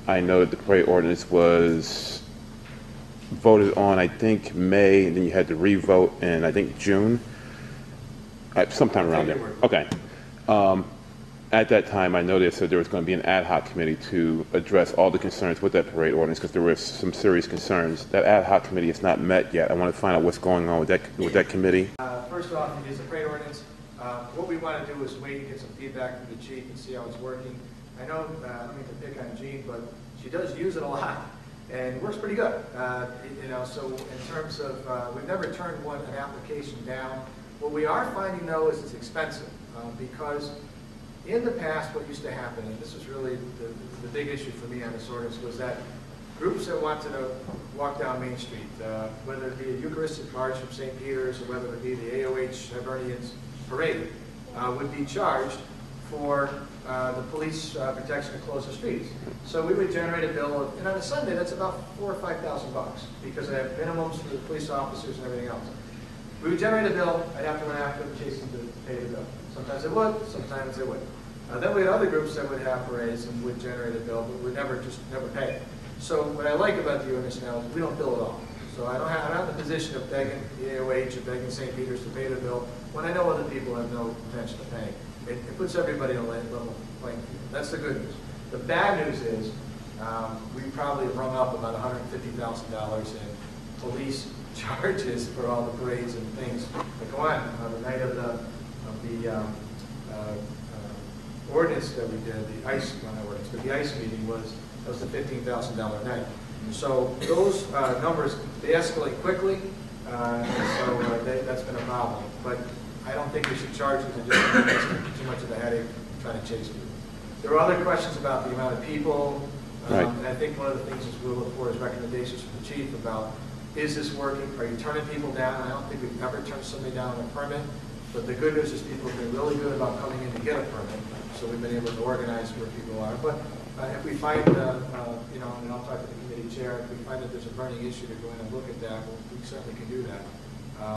I know that the parade ordinance was voted on, I think, May, and then you had to re-vote in, I think, June, sometime around there. Okay. At that time, I noticed that there was going to be an ad hoc committee to address all the concerns with that parade ordinance because there were some serious concerns. That ad hoc committee has not met yet. I want to find out what's going on with that committee. First off, it is a parade ordinance. What we want to do is wait and get some feedback from the chief and see how it's working. I know, I don't mean to pick on Jean, but she does use it a lot, and it works pretty good. So in terms of, we've never turned an application down. What we are finding, though, is it's expensive because in the past, what used to happen, and this was really the big issue for me on this ordinance, was that groups that wanted to walk down Main Street, whether it be a Eucharistic March from St. Peter's or whether it be the AOH Hibernians Parade, would be charged for the police protection to close the streets. So we would generate a bill of, and on a Sunday, that's about $4,000 or $5,000 because I have minimums for the police officers and everything else. We would generate a bill, I'd have to run after them, chase them to pay the bill. Sometimes they would, sometimes they wouldn't. Then we had other groups that would have parades and would generate a bill, but would never pay. So what I like about the ordinance now is we don't bill at all. So I'm not in the position of begging the AOH or begging St. Peter's to pay the bill when I know other people have no intention of paying. It puts everybody on a level playing field. That's the good news. The bad news is we probably have rung up about $150,000 in police charges for all the parades and things that go on. The night of the ordinance that we did, the ICE, not ordinance, but the ICE meeting was the $15,000 night. So those numbers, they escalate quickly, that's been a problem. But I don't think we should charge them to just make us too much of a headache trying to chase people. There are other questions about the amount of people, and I think one of the things is we'll look for is recommendations from the chief about, is this working? Are you turning people down? I don't think we've ever turned somebody down on a permit, but the good news is people have been really good about coming in to get a permit, so we've been able to organize where people are. But if we find, and I'll talk to the committee chair, if we find that there's a burning issue to go in and look at that, we certainly can do that.